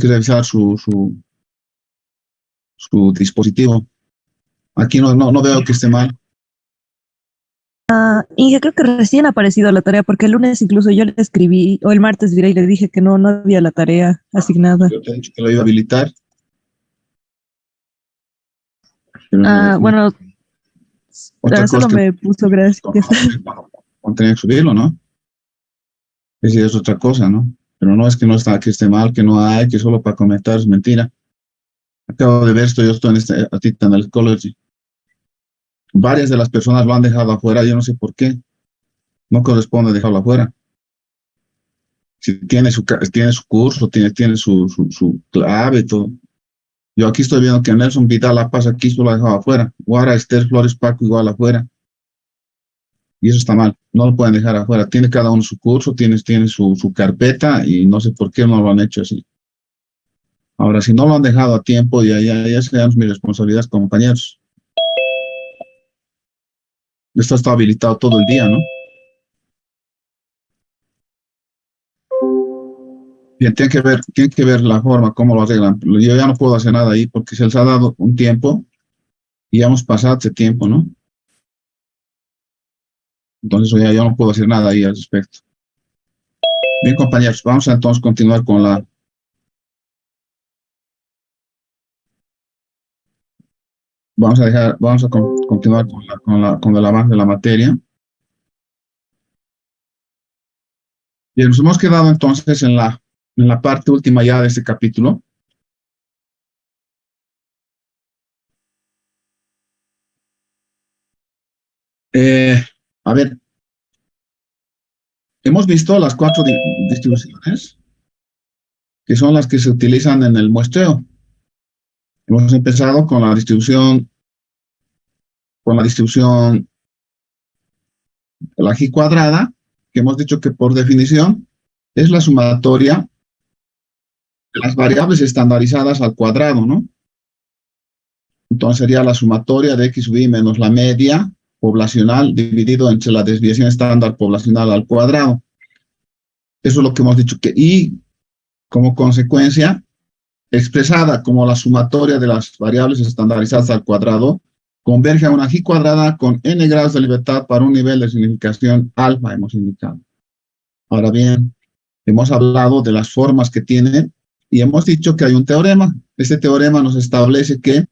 que revisar su dispositivo. Aquí no veo que esté mal. Inge, creo que recién ha aparecido la tarea, porque el lunes incluso yo le escribí, o el martes diré, y le dije que no había la tarea asignada. Yo te he dicho que lo iba a habilitar. Pero Bueno, otra solo cosa que me puso gracias. tenía que subirlo, ¿no? Es otra cosa, ¿no? Pero no es que no está, que esté mal, que no hay, que solo para comentar es mentira. Acabo de ver esto, yo estoy en este Artisanal College. Varias de las personas lo han dejado afuera, yo no sé por qué. No corresponde dejarlo afuera. Si tiene su curso, tiene su clave y todo. Yo aquí estoy viendo que Nelson Vidal La Paz aquí solo lo ha dejado afuera. Guara, Esther Flores Paco igual afuera. Y eso está mal, no lo pueden dejar afuera. Tiene cada uno su curso, tiene su carpeta y no sé por qué no lo han hecho así. Ahora, si no lo han dejado a tiempo, ya sean mis responsabilidades, compañeros. Esto está habilitado todo el día, ¿no? Bien, tienen que ver la forma, cómo lo arreglan. Yo ya no puedo hacer nada ahí porque se les ha dado un tiempo y ya hemos pasado ese tiempo, ¿no? Entonces ya no puedo hacer nada ahí al respecto. Bien, compañeros, vamos a entonces continuar con la... Vamos a continuar con el avance de la materia. Bien, nos hemos quedado entonces en la parte última ya de este capítulo. A ver, hemos visto las 4 distribuciones que son las que se utilizan en el muestreo. Hemos empezado con la distribución de la G cuadrada, que hemos dicho que por definición es la sumatoria de las variables estandarizadas al cuadrado, ¿no? Entonces sería la sumatoria de X sub I menos la media poblacional dividido entre la desviación estándar poblacional al cuadrado. Eso es lo que hemos dicho que Y, como consecuencia, expresada como la sumatoria de las variables estandarizadas al cuadrado, converge a una G cuadrada con n grados de libertad para un nivel de significación alfa, hemos indicado. Ahora bien, hemos hablado de las formas que tiene y hemos dicho que hay un teorema. Este teorema nos establece que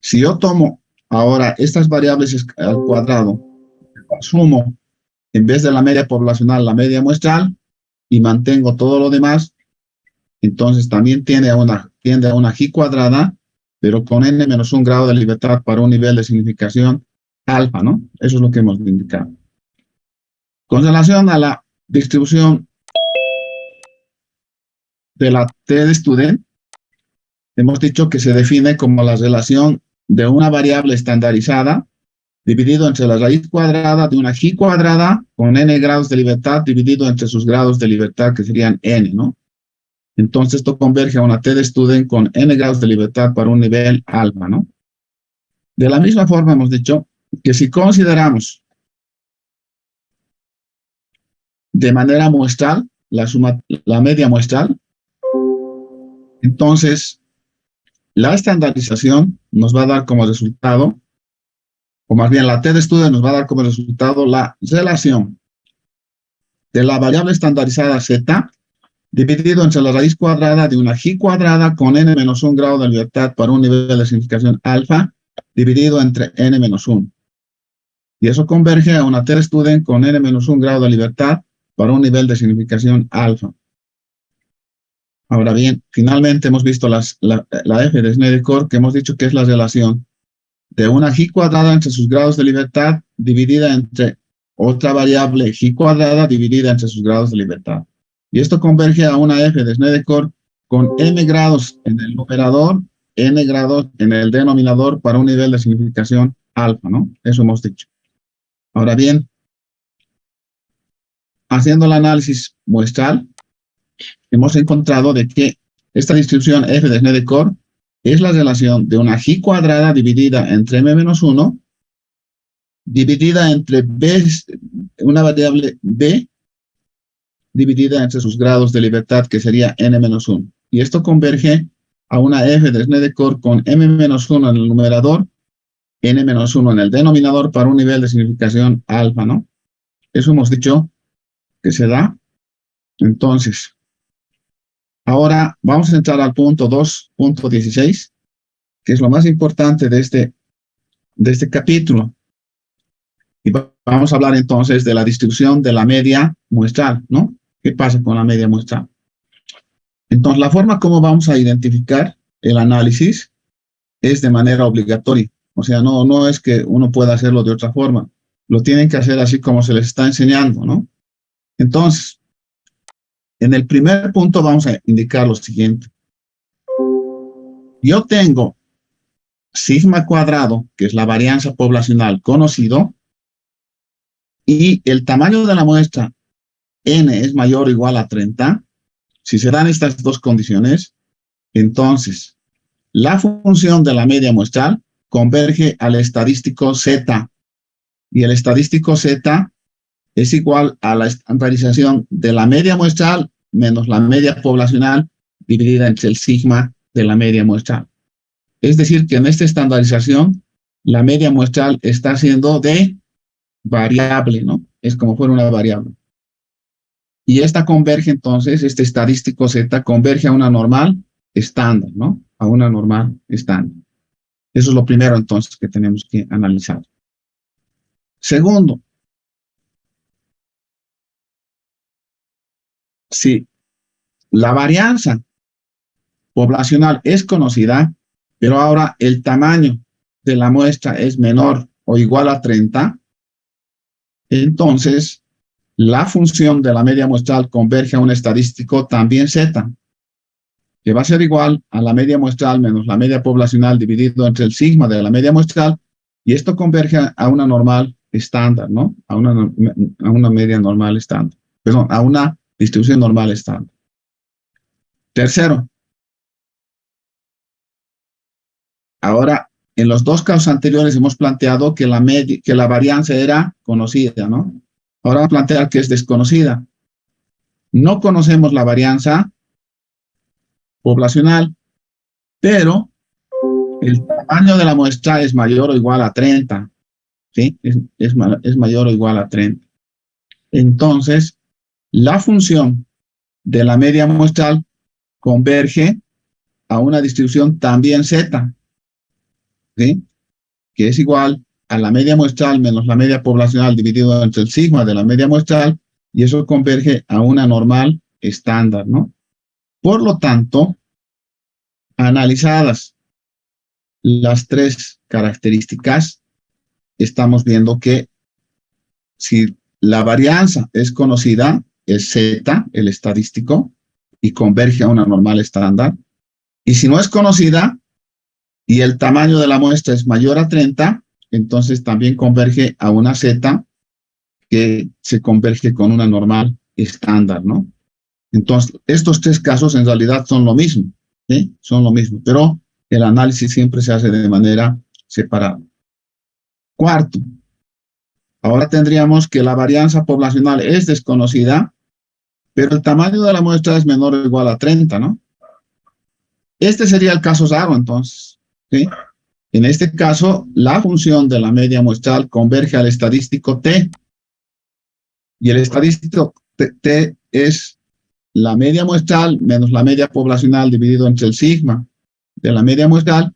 si yo tomo ahora estas variables al cuadrado, sumo en vez de la media poblacional la media muestral y mantengo todo lo demás, entonces también tiende a una G cuadrada, pero con n menos 1 grado de libertad para un nivel de significación alfa, ¿no? Eso es lo que hemos indicado. Con relación a la distribución de la T de student, hemos dicho que se define como la relación de una variable estandarizada dividido entre la raíz cuadrada de una G cuadrada con n grados de libertad dividido entre sus grados de libertad, que serían n, ¿no? Entonces esto converge a una T de student con n grados de libertad para un nivel alfa, ¿no? De la misma forma hemos dicho que si consideramos de manera muestral la media muestral, entonces la estandarización nos va a dar como resultado, o más bien la T de student nos va a dar como resultado la relación de la variable estandarizada z dividido entre la raíz cuadrada de una G cuadrada con n menos 1 grado de libertad para un nivel de significación alfa dividido entre n menos 1. Y eso converge a una T de student con n menos 1 grado de libertad para un nivel de significación alfa. Ahora bien, finalmente hemos visto la F de Snedeker, que hemos dicho que es la relación de una G cuadrada entre sus grados de libertad dividida entre otra variable G cuadrada dividida entre sus grados de libertad. Y esto converge a una F de Snedeker con n grados en el numerador, n grados en el denominador para un nivel de significación alfa, ¿no? Eso hemos dicho. Ahora bien, haciendo el análisis muestral, hemos encontrado de que esta distribución F de Snedeker es la relación de una G cuadrada dividida entre m menos 1, dividida entre b, una variable b, dividida entre sus grados de libertad, que sería n menos 1. Y esto converge a una f de Snedeker con m-1 en el numerador, n-1 en el denominador para un nivel de significación alfa, ¿no? Eso hemos dicho que se da. Entonces, ahora vamos a entrar al punto 2.16, que es lo más importante de este capítulo. Y vamos a hablar entonces de la distribución de la media muestral, ¿no? ¿Qué pasa con la media muestral? Entonces, la forma como vamos a identificar el análisis es de manera obligatoria. O sea, no es que uno pueda hacerlo de otra forma. Lo tienen que hacer así como se les está enseñando, ¿no? Entonces, en el primer punto vamos a indicar lo siguiente. Yo tengo sigma cuadrado, que es la varianza poblacional conocido, y el tamaño de la muestra n es mayor o igual a 30. Si se dan estas dos condiciones, entonces la función de la media muestral converge al estadístico z, y el estadístico z es igual a la estandarización de la media muestral menos la media poblacional dividida entre el sigma de la media muestral. Es decir, que en esta estandarización la media muestral está siendo de variable, ¿no? Es como fuera una variable. Y esta converge entonces, este estadístico z converge a una normal estándar, ¿no? A una normal estándar. Eso es lo primero entonces que tenemos que analizar. Segundo, si la varianza poblacional es conocida, pero ahora el tamaño de la muestra es menor o igual a 30, entonces la función de la media muestral converge a un estadístico también z, que va a ser igual a la media muestral menos la media poblacional dividido entre el sigma de la media muestral, y esto converge a una normal estándar, ¿no? A una media normal estándar. Perdón, a una distribución normal estándar. Tercero, ahora, en los dos casos anteriores hemos planteado que la varianza era conocida, ¿no? Ahora vamos a plantear que es desconocida. No conocemos la varianza poblacional, pero el tamaño de la muestra es mayor o igual a 30, ¿sí? Es mayor o igual a 30. Entonces, la función de la media muestral converge a una distribución también z, ¿sí? Que es igual a la media muestral menos la media poblacional dividido entre el sigma de la media muestral, y eso converge a una normal estándar, ¿no? Por lo tanto, analizadas las tres características, estamos viendo que si la varianza es conocida, es z, el estadístico, y converge a una normal estándar. Y si no es conocida y el tamaño de la muestra es mayor a 30, entonces también converge a una z que se converge con una normal estándar, ¿no? Entonces, estos tres casos en realidad son lo mismo, ¿sí? Son lo mismo, pero el análisis siempre se hace de manera separada. Cuarto, ahora tendríamos que la varianza poblacional es desconocida, pero el tamaño de la muestra es menor o igual a 30, ¿no? Este sería el caso raro, entonces, ¿sí? En este caso, la función de la media muestral converge al estadístico t, y el estadístico t es la media muestral menos la media poblacional dividido entre el sigma de la media muestral,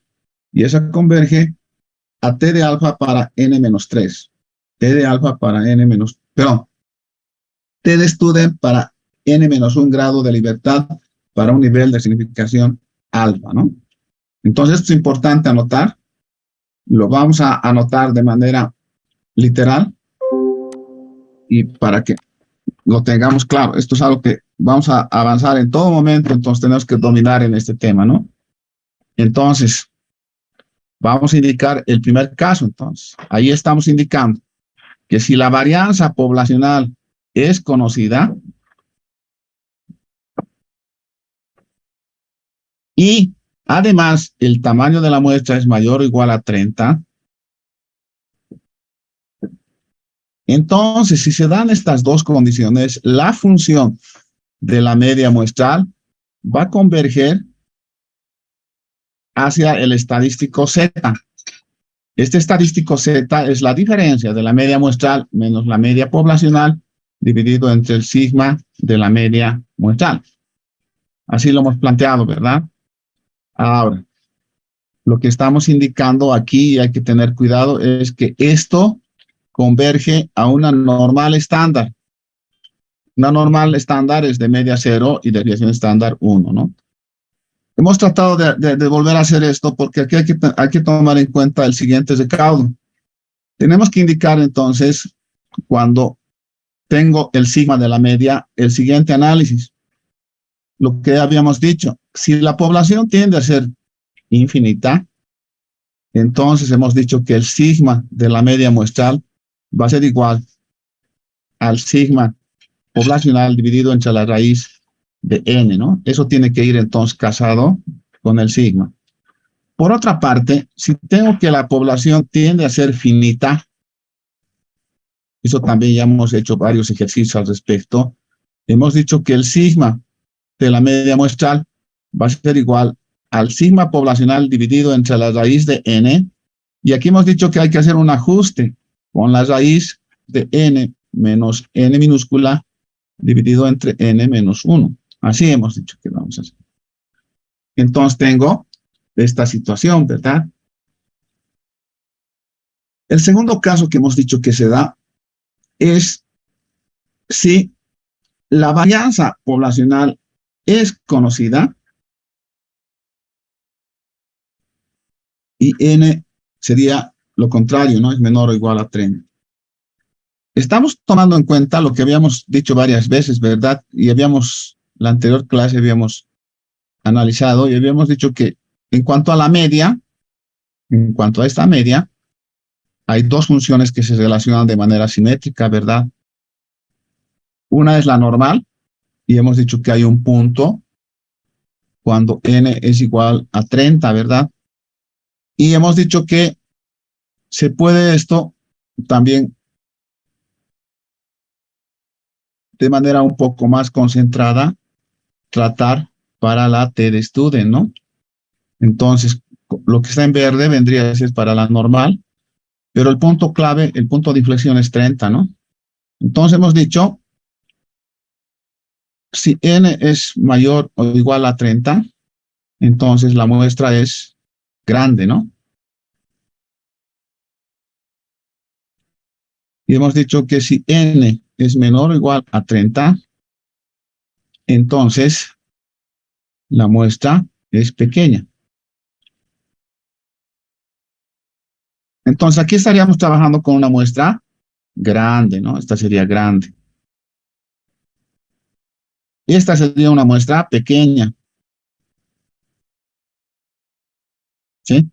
y esa converge a t de alfa para n-3. T de alfa para T de student para n-1 grado de libertad para un nivel de significación alfa, ¿no? Entonces, esto es importante anotar. Lo vamos a anotar de manera literal y para que lo tengamos claro. Esto es algo que vamos a avanzar en todo momento, entonces tenemos que dominar en este tema, ¿no? Entonces, vamos a indicar el primer caso, entonces. Ahí estamos indicando que si la varianza poblacional es conocida y además el tamaño de la muestra es mayor o igual a 30, entonces si se dan estas dos condiciones, la función de la media muestral va a converger hacia el estadístico Z. Este estadístico Z es la diferencia de la media muestral menos la media poblacional dividido entre el sigma de la media muestral. Así lo hemos planteado, ¿verdad? Ahora, lo que estamos indicando aquí, y hay que tener cuidado, es que esto converge a una normal estándar. Una normal estándar es de media 0 y desviación estándar 1, ¿no? Hemos tratado de volver a hacer esto porque aquí hay que tomar en cuenta el siguiente recaudo. Tenemos que indicar entonces, cuando tengo el sigma de la media, el siguiente análisis. Lo que habíamos dicho, si la población tiende a ser infinita, entonces hemos dicho que el sigma de la media muestral va a ser igual al sigma poblacional dividido entre la raíz de n, ¿no? Eso tiene que ir entonces casado con el sigma. Por otra parte, si tengo que la población tiende a ser finita, eso también ya hemos hecho varios ejercicios al respecto, hemos dicho que el sigma de la media muestral va a ser igual al sigma poblacional dividido entre la raíz de n, y aquí hemos dicho que hay que hacer un ajuste con la raíz de n menos n minúscula dividido entre n menos 1. Así hemos dicho que vamos a hacer. Entonces tengo esta situación, ¿verdad? El segundo caso que hemos dicho que se da es si la varianza poblacional es conocida y n sería lo contrario, ¿no? Es menor o igual a 30. Estamos tomando en cuenta lo que habíamos dicho varias veces, ¿verdad? Y la anterior clase habíamos analizado y habíamos dicho que en cuanto a la media, en cuanto a esta media, hay dos funciones que se relacionan de manera simétrica, ¿verdad? Una es la normal, y hemos dicho que hay un punto cuando n es igual a 30, ¿verdad? Y hemos dicho que se puede esto también de manera un poco más concentrada tratar para la t de student, ¿no? Entonces, lo que está en verde vendría a ser para la normal, pero el punto clave, el punto de inflexión es 30, ¿no? Entonces hemos dicho, si n es mayor o igual a 30, entonces la muestra es grande, ¿no? Y hemos dicho que si n es menor o igual a 30, entonces la muestra es pequeña. Entonces aquí estaríamos trabajando con una muestra grande, ¿no? Esta sería grande. Esta sería una muestra pequeña. ¿Sí?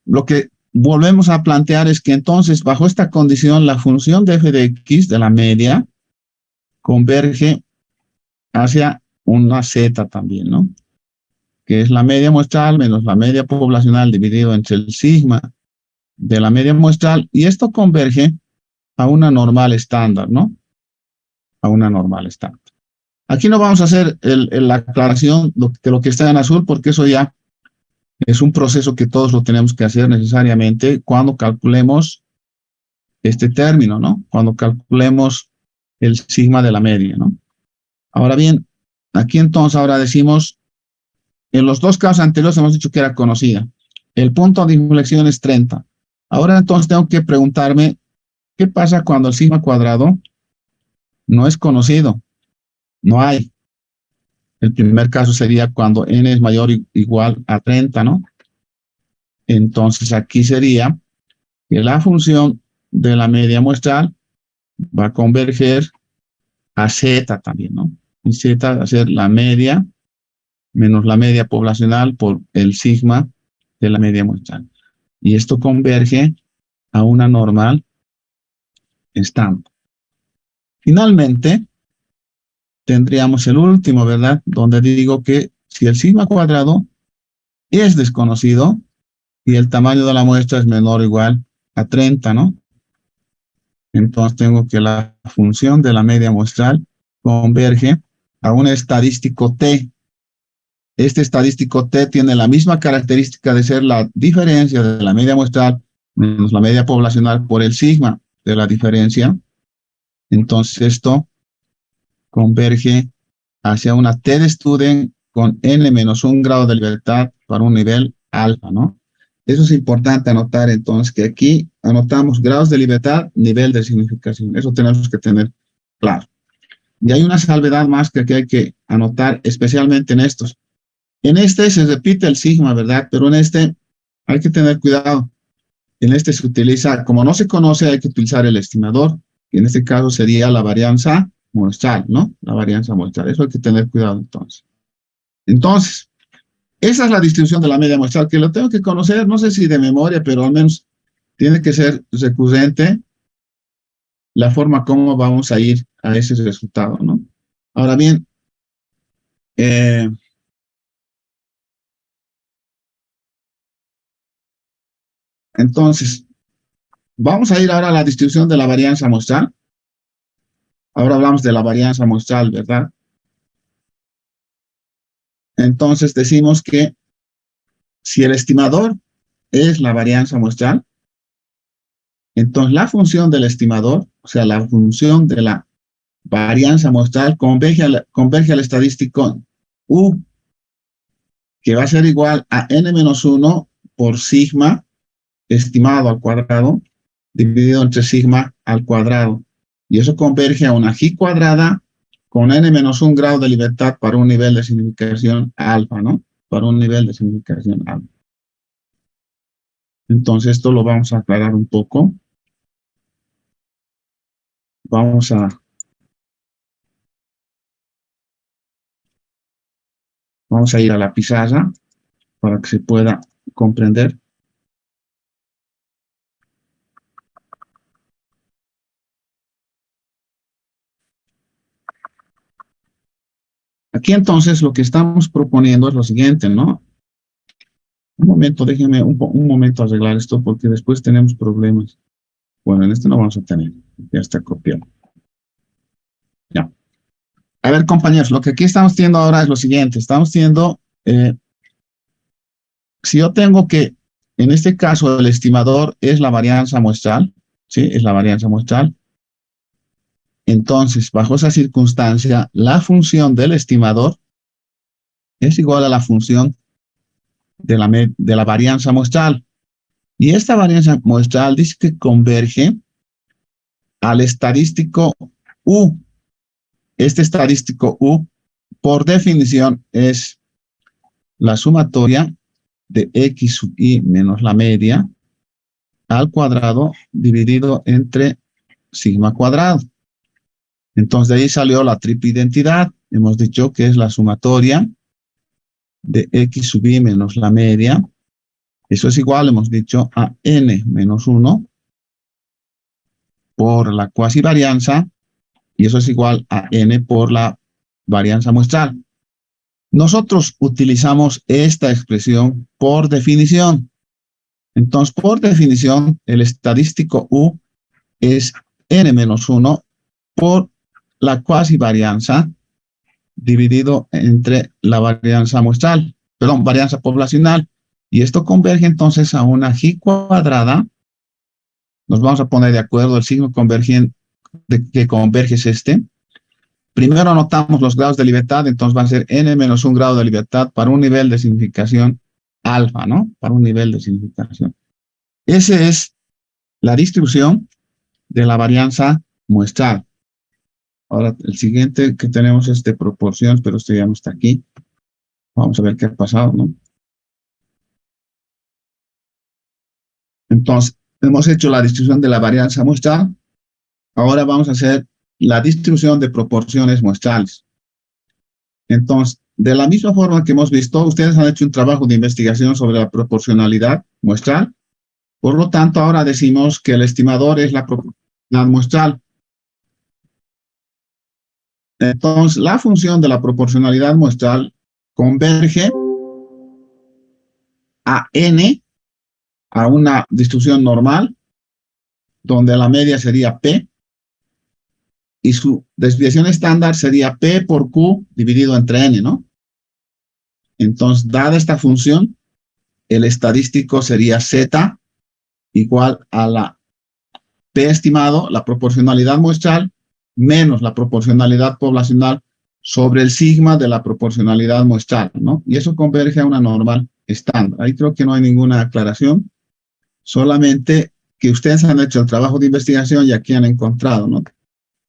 Lo que volvemos a plantear es que entonces, bajo esta condición, la función de f de x de la media converge hacia una z también, ¿no? Que es la media muestral menos la media poblacional dividido entre el sigma de la media muestral, y esto converge a una normal estándar, ¿no? A una normal estándar. Aquí no vamos a hacer la aclaración de lo que está en azul, porque eso ya es un proceso que todos lo tenemos que hacer necesariamente cuando calculemos este término, ¿no? Cuando calculemos el sigma de la media, ¿no? Ahora bien, aquí entonces ahora decimos, en los dos casos anteriores hemos dicho que era conocida. El punto de inflexión es 30. Ahora entonces tengo que preguntarme, ¿qué pasa cuando el sigma cuadrado no es conocido? No hay. El primer caso sería cuando n es mayor o igual a 30, ¿no? Entonces aquí sería que la función de la media muestral va a converger a z también, ¿no? Y z va a ser la media menos la media poblacional por el sigma de la media muestral. Y esto converge a una normal estándar. Finalmente, tendríamos el último, ¿verdad? Donde digo que si el sigma cuadrado es desconocido y el tamaño de la muestra es menor o igual a 30, ¿no? Entonces tengo que la función de la media muestral converge a un estadístico t. este estadístico T tiene la misma característica de ser la diferencia de la media muestral menos la media poblacional por el sigma de la diferencia. Entonces esto converge hacia una T de Student con n menos 1 grado de libertad para un nivel alfa, ¿no? Eso es importante anotar entonces, que aquí anotamos grados de libertad, nivel de significación. Eso tenemos que tener claro. Y hay una salvedad más que aquí hay que anotar, especialmente en estos. En este se repite el sigma, ¿verdad? Pero en este hay que tener cuidado. En este se utiliza, como no se conoce, hay que utilizar el estimador. Y en este caso sería la varianza muestral, ¿no? La varianza muestral. Eso hay que tener cuidado entonces. Entonces, esa es la distribución de la media muestral, que lo tengo que conocer, no sé si de memoria, pero al menos tiene que ser recurrente la forma como vamos a ir a ese resultado, ¿no? Ahora bien, entonces, vamos a ir ahora a la distribución de la varianza muestral. Ahora hablamos de la varianza muestral, ¿verdad? Entonces decimos que si el estimador es la varianza muestral, entonces la función del estimador, o sea, la función de la varianza muestral converge al estadístico U, que va a ser igual a n-1 por sigma estimado al cuadrado, dividido entre sigma al cuadrado. Y eso converge a una G cuadrada con n-1 grado de libertad para un nivel de significación alfa, ¿no? Para un nivel de significación alfa. Entonces esto lo vamos a aclarar un poco. Vamos a ir a la pizarra para que se pueda comprender. Aquí entonces lo que estamos proponiendo es lo siguiente, ¿no? Un momento, déjenme un momento arreglar esto porque después tenemos problemas. Bueno, en este no vamos a tener, ya está copiado. Ya. A ver, compañeros, lo que aquí estamos teniendo ahora es lo siguiente. Estamos teniendo, si yo tengo que, en este caso, el estimador es la varianza muestral, ¿sí? Es la varianza muestral. Entonces, bajo esa circunstancia, la función del estimador es igual a la función de la varianza muestral. Y esta varianza muestral dice que converge al estadístico U. Este estadístico U, por definición, es la sumatoria de x sub i menos la media al cuadrado dividido entre sigma cuadrado. Entonces, de ahí salió la triple identidad. Hemos dicho que es la sumatoria de x sub i menos la media. Eso es igual, hemos dicho, a n menos 1 por la cuasi varianza, y eso es igual a n por la varianza muestral. Nosotros utilizamos esta expresión por definición. Entonces, por definición, el estadístico U es n menos 1 por la cuasi varianza dividido entre la varianza muestral, perdón, varianza poblacional. Y esto converge entonces a una G cuadrada. Nos vamos a poner de acuerdo, el signo que converge es este. Primero anotamos los grados de libertad, entonces va a ser n menos 1 grado de libertad para un nivel de significación alfa, ¿no? Para un nivel de significación. Esa es la distribución de la varianza muestral. Ahora, el siguiente que tenemos es de proporciones, pero este ya no está aquí. Vamos a ver qué ha pasado, ¿no? Entonces, hemos hecho la distribución de la varianza muestral. Ahora vamos a hacer la distribución de proporciones muestrales. Entonces, de la misma forma que hemos visto, ustedes han hecho un trabajo de investigación sobre la proporcionalidad muestral. Por lo tanto, ahora decimos que el estimador es la proporcionalidad muestral. Entonces, la función de la proporcionalidad muestral converge a n, a una distribución normal, donde la media sería P, y su desviación estándar sería P por Q dividido entre N, ¿no? Entonces, dada esta función, el estadístico sería Z igual a la P estimado, la proporcionalidad muestral, menos la proporcionalidad poblacional sobre el sigma de la proporcionalidad muestral, ¿no? Y eso converge a una normal estándar. Ahí creo que no hay ninguna aclaración, solamente que ustedes han hecho el trabajo de investigación y aquí han encontrado, ¿no?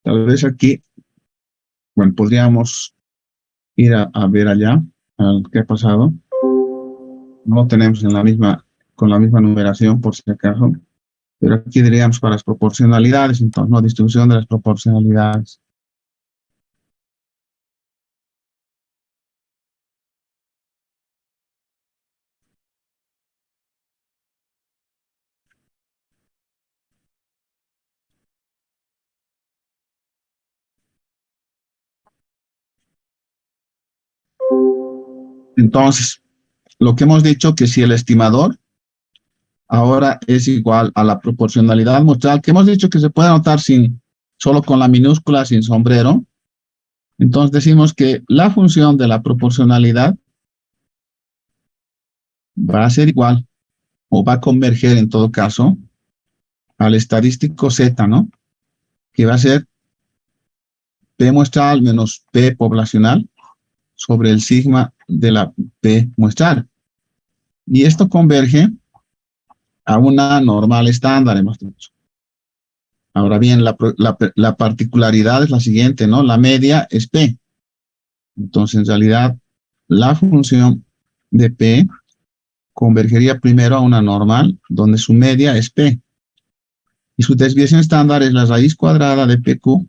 Tal vez aquí, bueno, podríamos ir a ver allá qué ha pasado. No lo tenemos en la misma, con la misma numeración, por si acaso. Pero aquí diríamos para las proporcionalidades, entonces, no, distribución de las proporcionalidades. Entonces, lo que hemos dicho que si el estimador ahora es igual a la proporcionalidad muestral, que hemos dicho que se puede anotar sin, solo con la minúscula, sin sombrero. Entonces decimos que la función de la proporcionalidad va a ser igual, o va a converger en todo caso, al estadístico Z, ¿no? Que va a ser P muestral menos P poblacional sobre el sigma de la P muestral. Y esto converge a una normal estándar, hemos dicho. Ahora bien, la particularidad es la siguiente, ¿no? La media es P. Entonces, en realidad, la función de P convergería primero a una normal, donde su media es P. Y su desviación estándar es la raíz cuadrada de PQ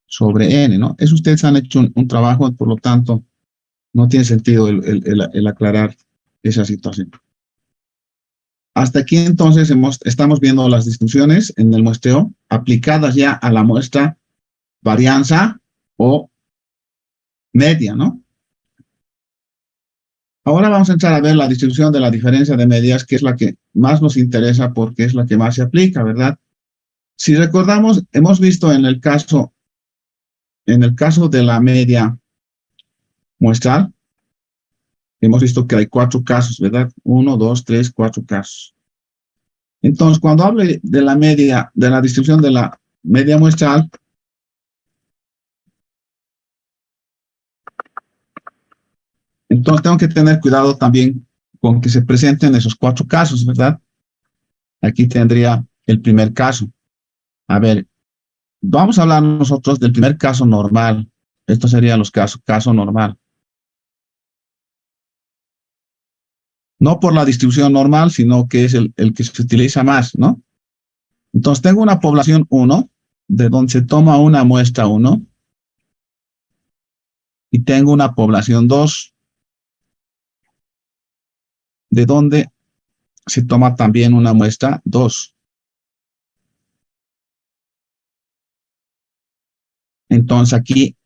sobre N, ¿no? Eso ustedes han hecho un trabajo, por lo tanto, no tiene sentido el aclarar esa situación. Hasta aquí entonces estamos viendo las distribuciones en el muestreo aplicadas ya a la muestra varianza o media, ¿no? Ahora vamos a entrar a ver la distribución de la diferencia de medias, que es la que más nos interesa porque es la que más se aplica, ¿verdad? Si recordamos, hemos visto en el caso de la media muestral, hemos visto que hay 4 casos, ¿verdad? 1, 2, 3, 4 casos. Entonces, cuando hable de la media, de la distribución de la media muestral, entonces tengo que tener cuidado también con que se presenten esos 4 casos, ¿verdad? Aquí tendría el primer caso. A ver, vamos a hablar nosotros del primer caso normal. Estos serían los caso normal. No por la distribución normal, sino que es el que se utiliza más, ¿no? Entonces tengo una población 1, de donde se toma una muestra 1, y tengo una población 2, de donde se toma también una muestra 2. Entonces aquí,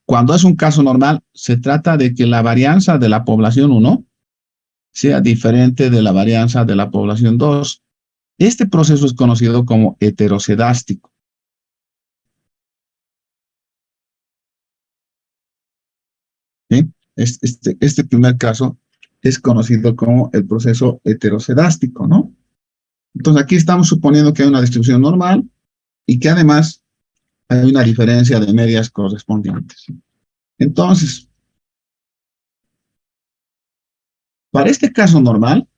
cuando es un caso normal, se trata de que la varianza de la población 1 sea diferente de la varianza de la población 2. Este proceso es conocido como heterocedástico. ¿Sí? Este primer caso es conocido como el proceso heterocedástico, ¿no? Entonces aquí estamos suponiendo que hay una distribución normal y que además hay una diferencia de medias correspondientes. Entonces, para este caso normal,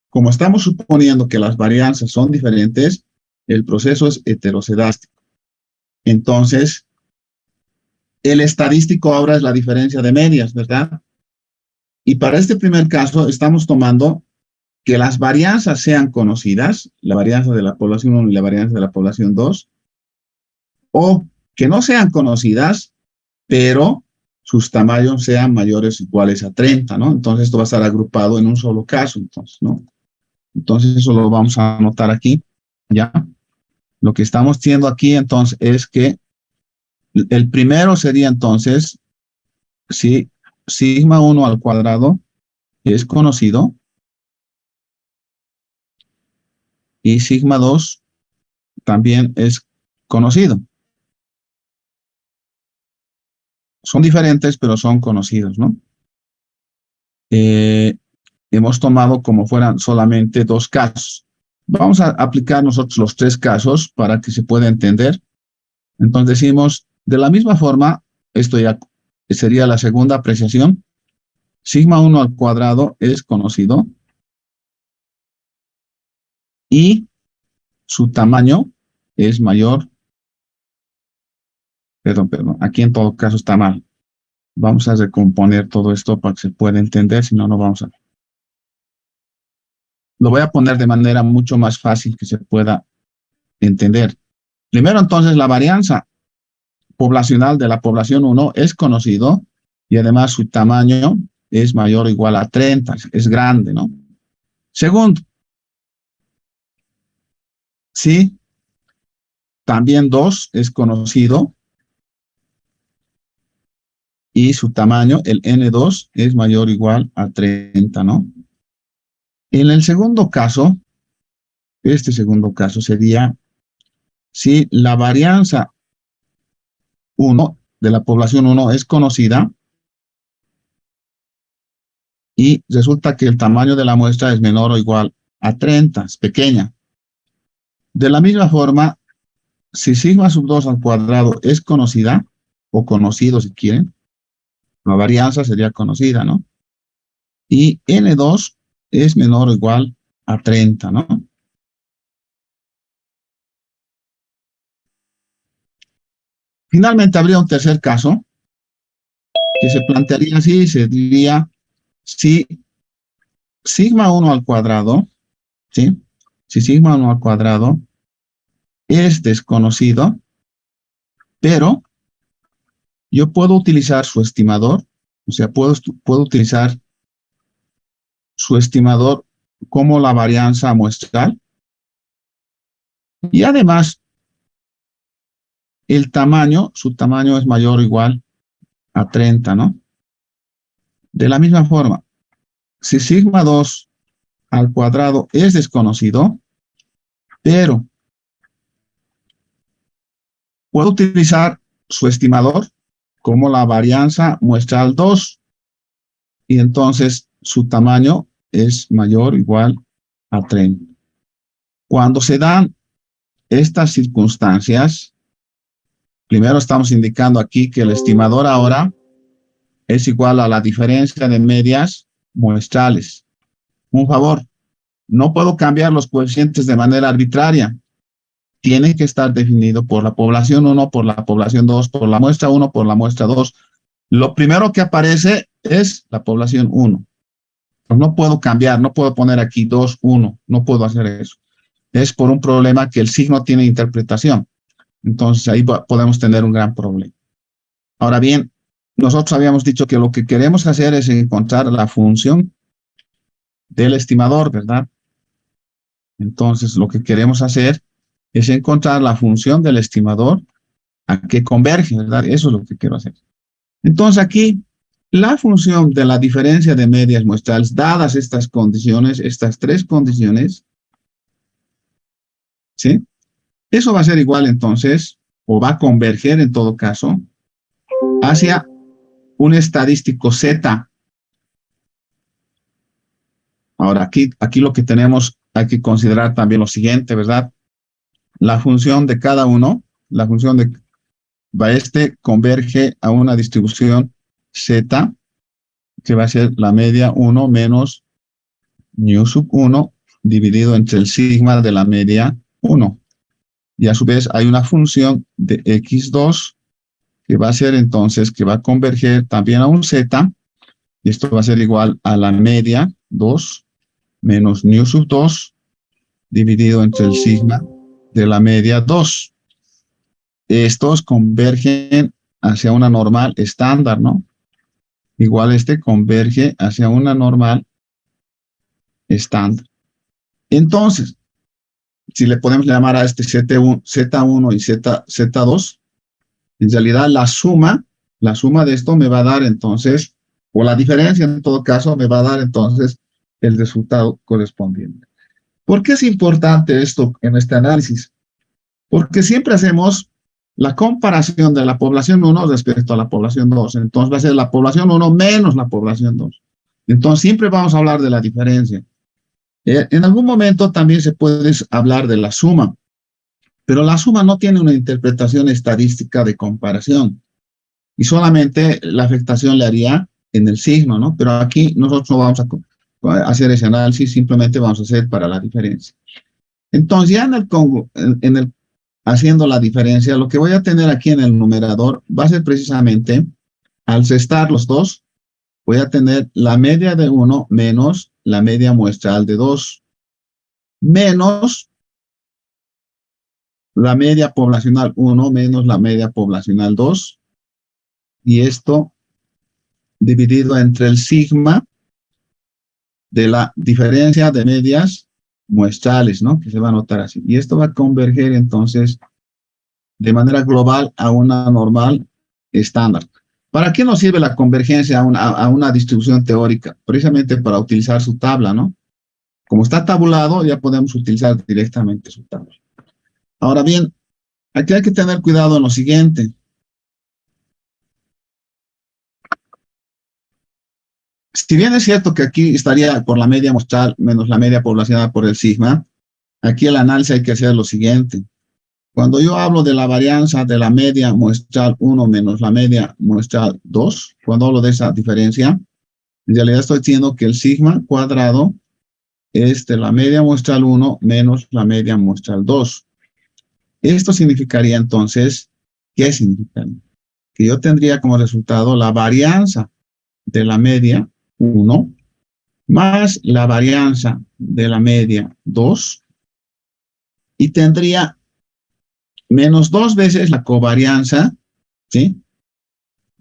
como estamos suponiendo que las varianzas son diferentes, el proceso es heterocedástico. Entonces, el estadístico ahora es la diferencia de medias, ¿verdad? Y para este primer caso estamos tomando que las varianzas sean conocidas, la varianza de la población 1 y la varianza de la población 2, o que no sean conocidas, pero sus tamaños sean mayores o iguales a 30, ¿no? Entonces esto va a estar agrupado en un solo caso, entonces, ¿no? Entonces eso lo vamos a anotar aquí, ¿ya? Lo que estamos viendo aquí entonces es que el primero sería entonces, si sigma 1 al cuadrado es conocido y sigma 2 también es conocido. Son diferentes, pero son conocidos, ¿no? hemos tomado como fueran solamente 2 casos. Vamos a aplicar nosotros los 3 casos para que se pueda entender. Entonces decimos, de la misma forma, esto ya sería la segunda apreciación. Sigma 1 al cuadrado es conocido y su tamaño es mayor. Perdón, aquí en todo caso está mal. Vamos a recomponer todo esto para que se pueda entender, si no, no vamos a... Lo voy a poner de manera mucho más fácil que se pueda entender. Primero, entonces, la varianza poblacional de la población 1 es conocido y además su tamaño es mayor o igual a 30, es grande, ¿no? Segundo, sí, también 2 es conocido y su tamaño, el N2, es mayor o igual a 30, ¿no? En el segundo caso, este segundo caso sería si la varianza 1 de la población 1 es conocida y resulta que el tamaño de la muestra es menor o igual a 30, es pequeña. De la misma forma, si sigma sub 2 al cuadrado es conocida, o conocido si quieren, la varianza sería conocida, ¿no? Y N2 es menor o igual a 30, ¿no? Finalmente habría un tercer caso que se plantearía así, se diría si sigma 1 al cuadrado, ¿sí? Si sigma 1 al cuadrado es desconocido, pero yo puedo utilizar su estimador, o sea, puedo utilizar su estimador como la varianza muestral y además el tamaño, su tamaño es mayor o igual a 30, ¿no? De la misma forma, si sigma 2 al cuadrado es desconocido, pero puedo utilizar su estimador como la varianza muestral 2 y entonces su tamaño es mayor o igual a 30. Cuando se dan estas circunstancias, primero estamos indicando aquí que el estimador ahora es igual a la diferencia de medias muestrales. Un favor, no puedo cambiar los coeficientes de manera arbitraria. Tiene que estar definido por la población 1, por la población 2, por la muestra 1, por la muestra 2. Lo primero que aparece es la población 1. Pues no puedo cambiar, no puedo poner aquí 2, 1, no puedo hacer eso. Es por un problema que el signo tiene interpretación. Entonces ahí podemos tener un gran problema. Ahora bien, nosotros habíamos dicho que lo que queremos hacer es encontrar la función del estimador, ¿verdad? Entonces lo que queremos hacer es encontrar la función del estimador a que converge, ¿verdad? Eso es lo que quiero hacer. Entonces aquí, la función de la diferencia de medias muestrales, dadas estas condiciones, estas 3 condiciones, ¿sí? Eso va a ser igual entonces, o va a converger en todo caso, hacia un estadístico Z. Ahora, aquí lo que tenemos, hay que considerar también lo siguiente, ¿verdad? La función de cada uno, la función de converge a una distribución Z, que va a ser la media 1 menos mu sub 1 dividido entre el sigma de la media 1. Y a su vez hay una función de x2 que va a ser entonces, que va a converger también a un Z, y esto va a ser igual a la media 2 menos mu sub 2 dividido entre el sigma de la media 2. Estos convergen hacia una normal estándar, ¿no? Igual converge hacia una normal estándar. Entonces, si le podemos llamar a este Z1 y Z2, en realidad la suma de esto me va a dar entonces, o la diferencia en todo caso, me va a dar entonces el resultado correspondiente. ¿Por qué es importante esto en este análisis? Porque siempre hacemos la comparación de la población 1 respecto a la población 2. Entonces va a ser la población 1 menos la población 2. Entonces, siempre vamos a hablar de la diferencia. En algún momento también se puede hablar de la suma, pero la suma no tiene una interpretación estadística de comparación y solamente la afectación le haría en el signo, ¿no? Pero aquí nosotros no vamos a hacer ese análisis, simplemente vamos a hacer para la diferencia. Entonces, ya haciendo la diferencia, lo que voy a tener aquí en el numerador va a ser precisamente, al restar los dos, voy a tener la media de 1 menos la media muestral de 2, menos la media poblacional 1 menos la media poblacional 2, y esto dividido entre el sigma de la diferencia de medias muestrales, ¿no? Que se va a notar así. Y esto va a converger entonces de manera global a una normal estándar. ¿Para qué nos sirve la convergencia a una distribución teórica? Precisamente para utilizar su tabla, ¿no? Como está tabulado, ya podemos utilizar directamente su tabla. Ahora bien, aquí hay que tener cuidado en lo siguiente. Si bien es cierto que aquí estaría por la media muestral menos la media poblacional por el sigma, aquí el análisis hay que hacer lo siguiente. Cuando yo hablo de la varianza de la media muestral 1 menos la media muestral 2, cuando hablo de esa diferencia, en realidad estoy diciendo que el sigma cuadrado es de la media muestral 1 menos la media muestral 2. Esto significaría entonces, ¿qué significaría? Que yo tendría como resultado la varianza de la media 1 más la varianza de la media 2 y tendría menos 2 veces la covarianza, ¿sí?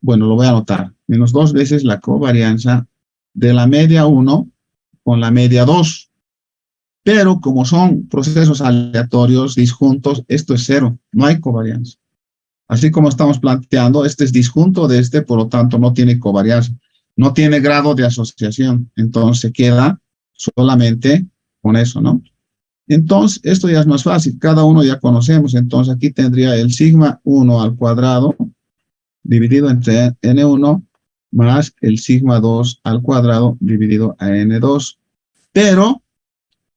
Bueno, lo voy a anotar. Menos 2 veces la covarianza de la media 1 con la media 2. Pero como son procesos aleatorios disjuntos, esto es cero, no hay covarianza. Así como estamos planteando, este es disjunto de este, por lo tanto no tiene covarianza, no tiene grado de asociación, entonces queda solamente con eso, ¿no? Entonces, esto ya es más fácil, cada uno ya conocemos, entonces aquí tendría el sigma 1 al cuadrado dividido entre n1 más el sigma 2 al cuadrado dividido a n2. Pero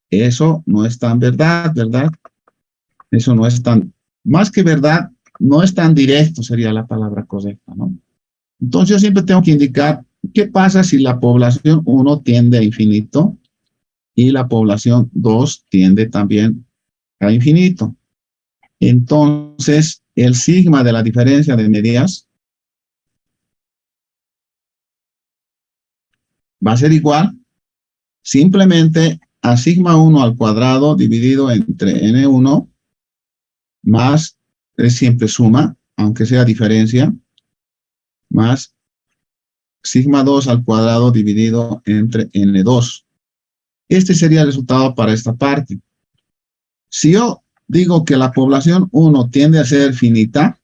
eso no es tan verdad, ¿verdad? Eso no es tan, más que verdad, no es tan directo, sería la palabra correcta, ¿no? Entonces yo siempre tengo que indicar qué pasa si la población 1 tiende a infinito y la población 2 tiende también a infinito. Entonces, el sigma de la diferencia de medias va a ser igual simplemente a sigma 1 al cuadrado dividido entre n1 más, es siempre suma, aunque sea diferencia, más sigma 2 al cuadrado dividido entre n2. Este sería el resultado para esta parte. Si yo digo que la población 1 tiende a ser finita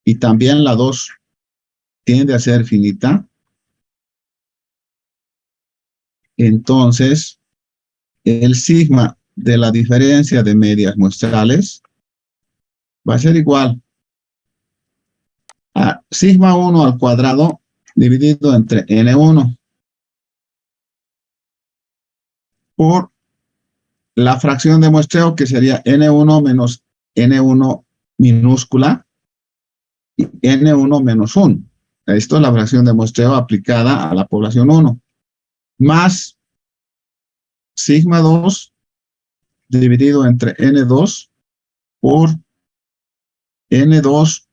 y también la 2 tiende a ser finita, entonces el sigma de la diferencia de medias muestrales va a ser igual a sigma 1 al cuadrado dividido entre n1 por la fracción de muestreo que sería n1 menos n1 minúscula y n1 menos 1. Esto es la fracción de muestreo aplicada a la población 1, más sigma 2 dividido entre n2 por n2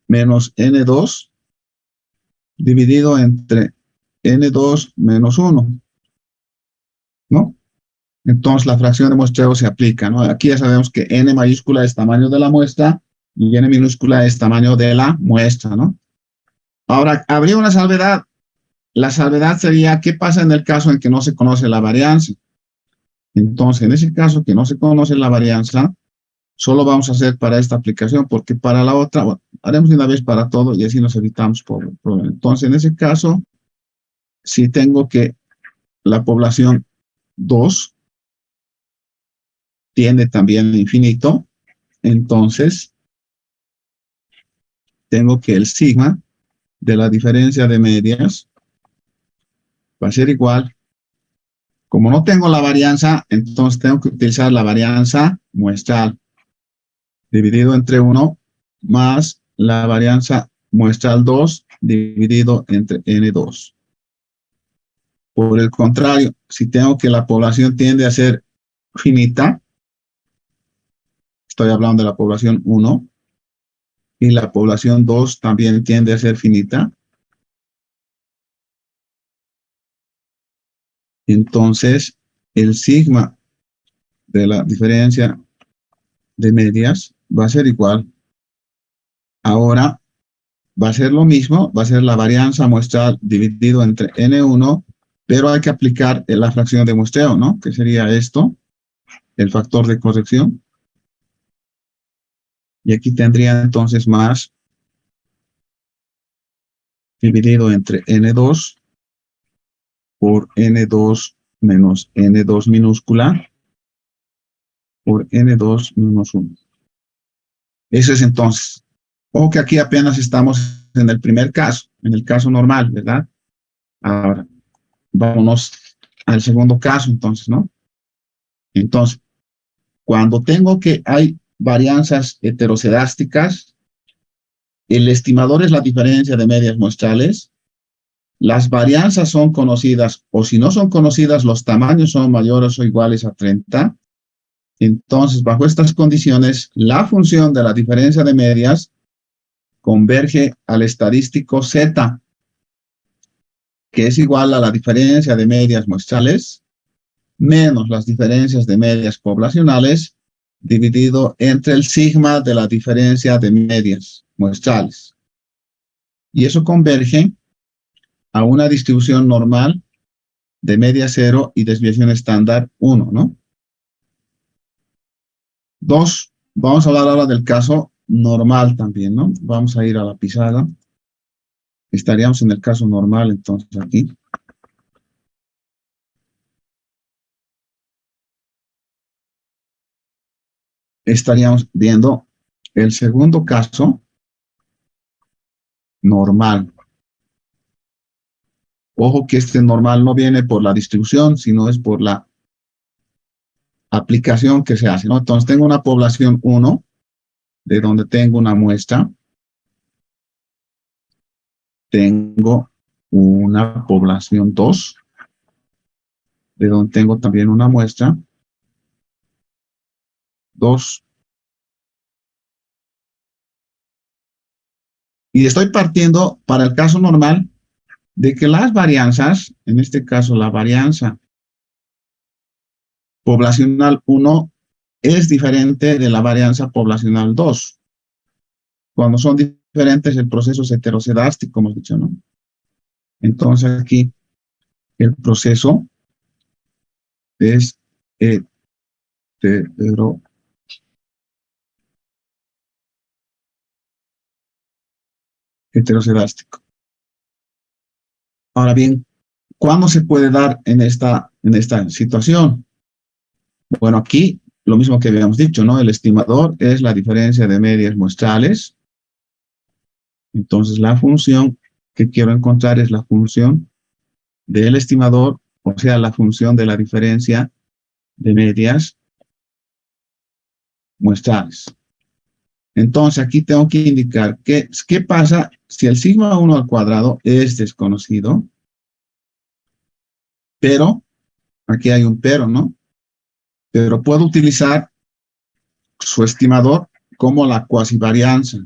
menos n2 dividido entre n2 menos 1, ¿no? Entonces la fracción de muestreo se aplica, ¿no? Aquí ya sabemos que n mayúscula es tamaño de la muestra y n minúscula es tamaño de la muestra, ¿no? Ahora, habría una salvedad. La salvedad sería, ¿qué pasa en el caso en que no se conoce la varianza? Entonces, en ese caso que no se conoce la varianza, solo vamos a hacer para esta aplicación, porque para la otra, bueno, haremos de una vez para todo y así nos evitamos problemas. Entonces, en ese caso, si tengo que la población 2 tiende también a infinito, entonces tengo que el sigma de la diferencia de medias va a ser igual. Como no tengo la varianza, entonces tengo que utilizar la varianza muestral dividido entre 1 más la varianza muestral 2 dividido entre N2. Por el contrario, si tengo que la población tiende a ser finita, estoy hablando de la población 1, y la población 2 también tiende a ser finita, entonces el sigma de la diferencia de medias va a ser igual. Ahora va a ser lo mismo, va a ser la varianza muestral dividido entre N1, pero hay que aplicar la fracción de muestreo, ¿no? Que sería esto, el factor de corrección. Y aquí tendría entonces más dividido entre N2 por N2 menos N2 minúscula por N2 menos 1. Eso es entonces. O que aquí apenas estamos en el primer caso, en el caso normal, ¿verdad? Ahora, vámonos al segundo caso, entonces, ¿no? Entonces, cuando tengo que hay varianzas heterocedásticas, el estimador es la diferencia de medias muestrales. Las varianzas son conocidas, o si no son conocidas, los tamaños son mayores o iguales a 30. Entonces, bajo estas condiciones, la función de la diferencia de medias converge al estadístico Z, que es igual a la diferencia de medias muestrales menos las diferencias de medias poblacionales dividido entre el sigma de la diferencia de medias muestrales. Y eso converge a una distribución normal de media 0 y desviación estándar 1, ¿no? 2, vamos a hablar ahora del caso normal también, ¿no? Vamos a ir a la pizarra. Estaríamos en el caso normal, entonces, aquí. Estaríamos viendo el segundo caso normal. Ojo que este normal no viene por la distribución, sino es por la aplicación que se hace, ¿no? Entonces tengo una población 1, de donde tengo una muestra. Tengo una población 2, de donde tengo también una muestra. 2. Y estoy partiendo para el caso normal de que las varianzas, en este caso la varianza poblacional 1 es diferente de la varianza poblacional 2. Cuando son diferentes, el proceso es heterocedástico, como hemos dicho, ¿no? Entonces aquí el proceso es heterocedástico. Ahora bien, ¿cuándo se puede dar en esta situación? Bueno, aquí lo mismo que habíamos dicho, ¿no? El estimador es la diferencia de medias muestrales. Entonces, la función que quiero encontrar es la función del estimador, o sea, la función de la diferencia de medias muestrales. Entonces, aquí tengo que indicar qué pasa si el sigma 1 al cuadrado es desconocido, pero, aquí hay un pero, ¿no? Pero puedo utilizar su estimador como la cuasivarianza.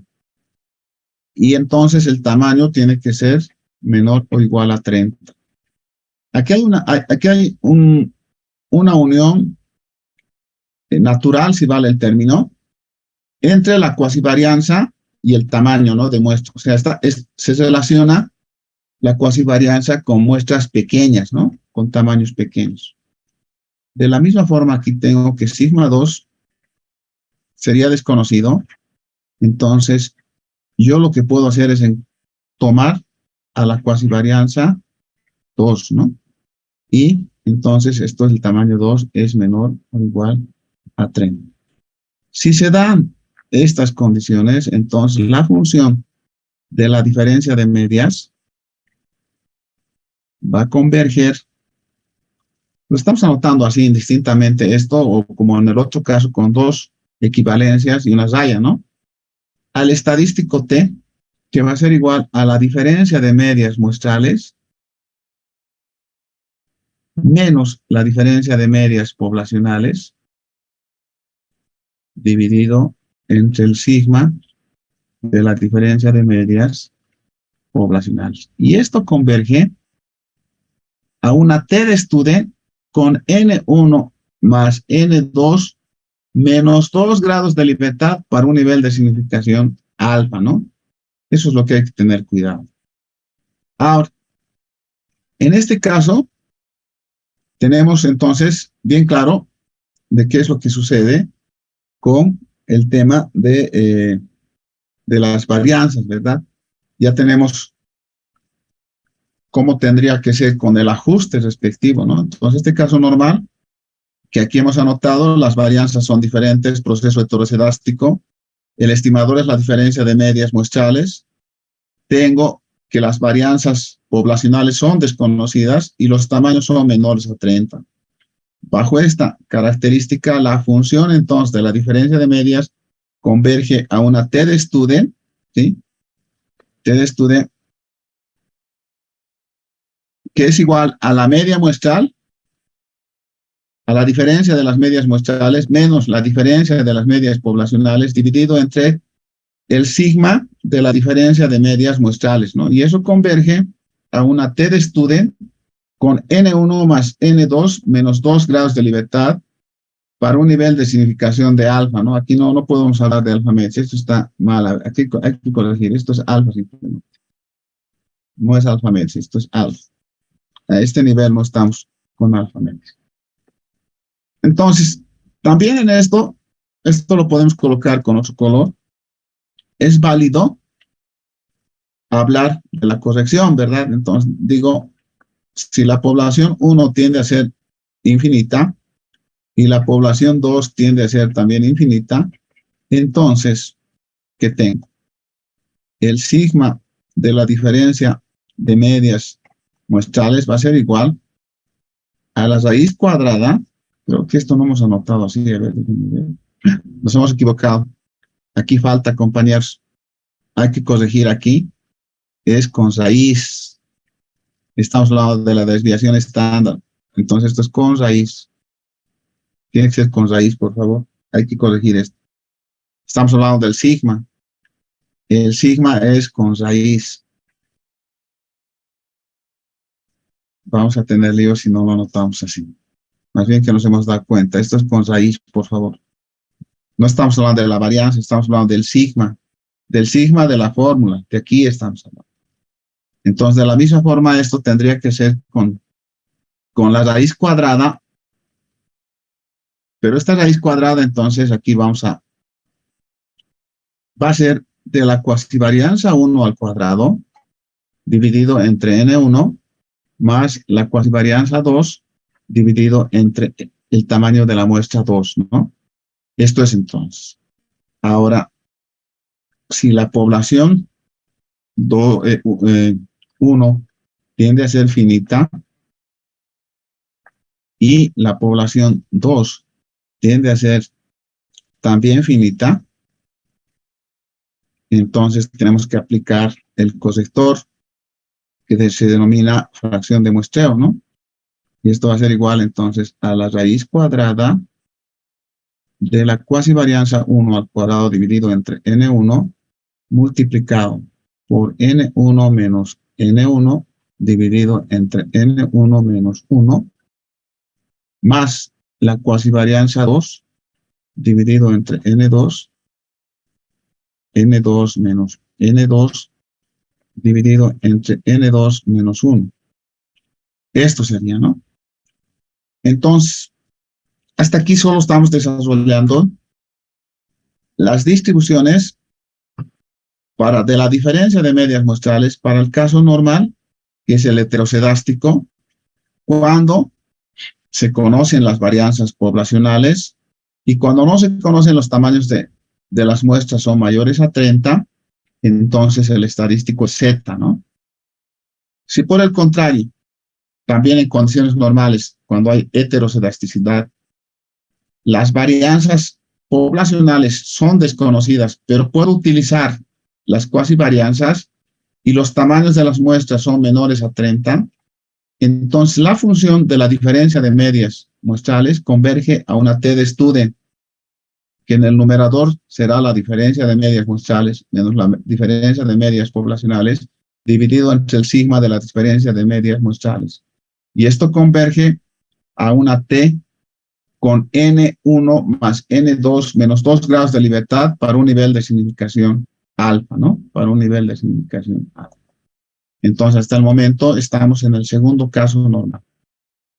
Y entonces el tamaño tiene que ser menor o igual a 30. Aquí hay una unión natural, si vale el término, entre la cuasivarianza y el tamaño, ¿no? De muestra. O sea, se relaciona la cuasivarianza con muestras pequeñas, ¿no? Con tamaños pequeños. De la misma forma, aquí tengo que sigma 2 sería desconocido. Entonces, yo lo que puedo hacer es tomar a la cuasivarianza 2, ¿no? Y entonces esto es el tamaño 2 es menor o igual a 30. Si se dan estas condiciones, entonces la función de la diferencia de medias va a converger. Lo estamos anotando así indistintamente esto, o como en el otro caso, con dos equivalencias y una raya, ¿no? Al estadístico T, que va a ser igual a la diferencia de medias muestrales menos la diferencia de medias poblacionales dividido entre el sigma de la diferencia de medias poblacionales. Y esto converge a una T de student con N1 más N2 menos 2 grados de libertad para un nivel de significación alfa, ¿no? Eso es lo que hay que tener cuidado. Ahora, en este caso, tenemos entonces bien claro de qué es lo que sucede con el tema de las varianzas, ¿verdad? Ya tenemos cómo tendría que ser con el ajuste respectivo, ¿no? Entonces, este caso normal, que aquí hemos anotado, las varianzas son diferentes, proceso heterocedástico, el estimador es la diferencia de medias muestrales, tengo que las varianzas poblacionales son desconocidas y los tamaños son menores a 30. Bajo esta característica, la función entonces de la diferencia de medias converge a una T de student, ¿sí? T de student, que es igual a la media muestral, a la diferencia de las medias muestrales, menos la diferencia de las medias poblacionales, dividido entre el sigma de la diferencia de medias muestrales, ¿no? Y eso converge a una T de student con N1 más N2 menos 2 grados de libertad para un nivel de significación de alfa, ¿no? Aquí no podemos hablar de alfa media, esto está mal, aquí hay que corregir, esto es alfa simplemente. No es alfa media, esto es alfa. A este nivel no estamos con alfa media. Entonces, también en esto lo podemos colocar con otro color. Es válido hablar de la corrección, ¿verdad? Entonces, digo, si la población 1 tiende a ser infinita y la población 2 tiende a ser también infinita, entonces, ¿qué tengo? El sigma de la diferencia de medias muestrales va a ser igual a la raíz cuadrada. Creo que esto no hemos anotado así. A ver, nos hemos equivocado. Aquí falta, compañeros. Hay que corregir aquí. Es con raíz. Estamos hablando de la desviación estándar. Entonces, esto es con raíz. Tiene que ser con raíz, por favor. Hay que corregir esto. Estamos hablando del sigma. El sigma es con raíz. Vamos a tener lío si no lo anotamos así. Más bien que nos hemos dado cuenta. Esto es con raíz, por favor. No estamos hablando de la varianza, estamos hablando del sigma de la fórmula. De aquí estamos hablando. Entonces, de la misma forma, esto tendría que ser con la raíz cuadrada. Pero esta raíz cuadrada, entonces, aquí va a ser de la cuasivarianza 1 al cuadrado, dividido entre N1, más la cuasivarianza 2, dividido entre el tamaño de la muestra 2, ¿no? Esto es entonces. Ahora, si la población 1 tiende a ser finita y la población 2 tiende a ser también finita, entonces tenemos que aplicar el corrector que se denomina fracción de muestreo, ¿no? Y esto va a ser igual entonces a la raíz cuadrada de la cuasivarianza 1 al cuadrado dividido entre N1 multiplicado por N1 menos N1 dividido entre N1 menos 1 más la cuasivarianza 2 dividido entre N2 menos N2 dividido entre N2 menos 1. Esto sería, ¿no? Entonces, hasta aquí solo estamos desarrollando las distribuciones de la diferencia de medias muestrales para el caso normal, que es el heterocedástico, cuando se conocen las varianzas poblacionales y cuando no se conocen los tamaños de las muestras son mayores a 30, entonces el estadístico es Z, ¿no? Si por el contrario, también en condiciones normales, cuando hay heterocedasticidad, las varianzas poblacionales son desconocidas, pero puedo utilizar las cuasivarianzas y los tamaños de las muestras son menores a 30, entonces la función de la diferencia de medias muestrales converge a una T de Student, que en el numerador será la diferencia de medias muestrales menos la diferencia de medias poblacionales dividido entre el sigma de la diferencia de medias muestrales. Y esto converge a una T con N1 más N2 menos 2 grados de libertad para un nivel de significación alfa, ¿no? Para un nivel de significación alfa. Entonces, hasta el momento estamos en el segundo caso normal.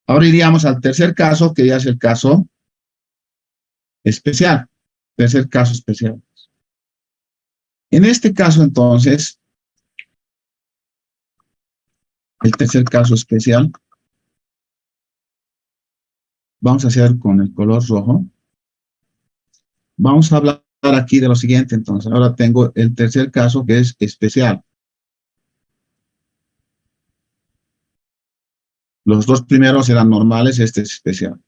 Ahora iríamos al tercer caso, que ya es el caso especial. Tercer caso especial. En este caso, entonces, el tercer caso especial, vamos a hacer con el color rojo. Vamos a hablar aquí de lo siguiente, entonces. Ahora tengo el tercer caso que es especial. Los dos primeros eran normales, este es especial.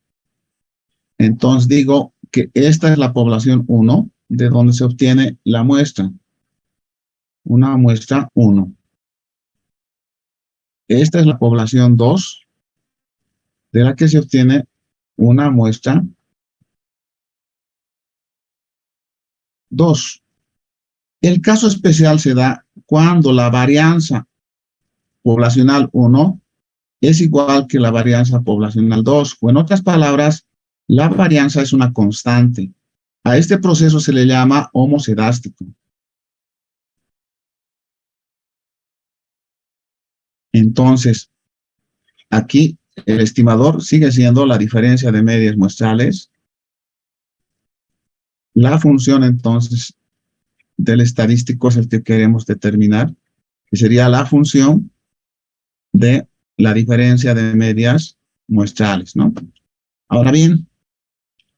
Entonces digo que esta es la población 1, de donde se obtiene la muestra. Una muestra 1. Esta es la población 2, de la que se obtiene una muestra 2. El caso especial se da cuando la varianza poblacional 1 es igual que la varianza poblacional 2, o en otras palabras, la varianza es una constante. A este proceso se le llama homocedástico. Entonces, aquí el estimador sigue siendo la diferencia de medias muestrales. La función, entonces, del estadístico es el que queremos determinar, que sería la función de la diferencia de medias muestrales, ¿no? Ahora bien,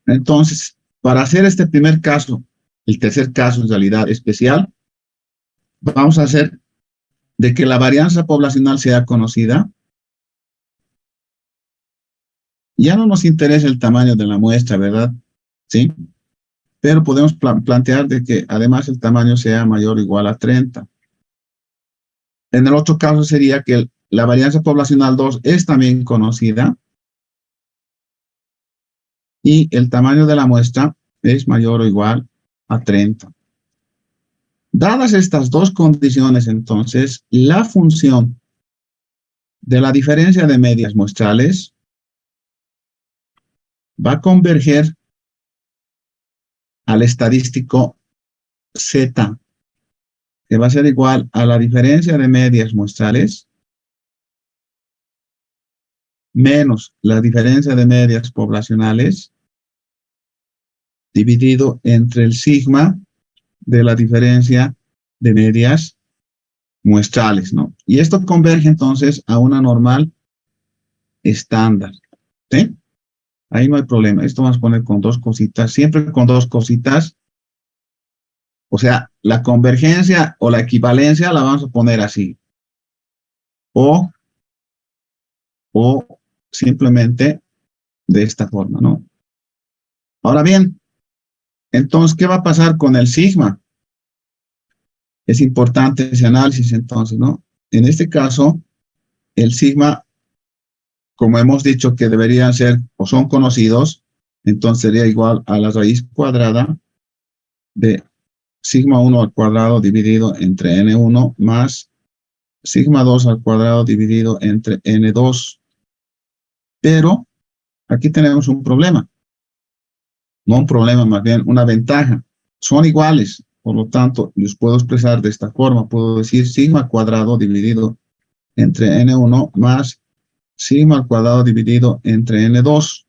entonces, para hacer este primer caso, el tercer caso en realidad especial, vamos a hacer de que la varianza poblacional sea conocida. Ya no nos interesa el tamaño de la muestra, ¿verdad? ¿Sí? Pero podemos plantear de que además el tamaño sea mayor o igual a 30. En el otro caso sería que la varianza poblacional 2 es también conocida y el tamaño de la muestra es mayor o igual a 30. Dadas estas dos condiciones, entonces, la función de la diferencia de medias muestrales va a converger al estadístico Z, que va a ser igual a la diferencia de medias muestrales menos la diferencia de medias poblacionales dividido entre el sigma de la diferencia de medias muestrales, ¿no? Y esto converge entonces a una normal estándar, ¿sí? Ahí no hay problema. Esto vamos a poner con dos cositas, siempre con dos cositas. O sea, la convergencia o la equivalencia la vamos a poner así. O simplemente de esta forma, ¿no? Ahora bien, entonces, ¿qué va a pasar con el sigma? Es importante ese análisis entonces, ¿no? En este caso, el sigma, como hemos dicho que deberían ser o son conocidos, entonces sería igual a la raíz cuadrada de sigma 1 al cuadrado dividido entre n1 más sigma 2 al cuadrado dividido entre n2. Pero aquí tenemos un problema. No un problema, más bien una ventaja. Son iguales, por lo tanto, los puedo expresar de esta forma. Puedo decir sigma cuadrado dividido entre n1 más sigma al cuadrado dividido entre n2.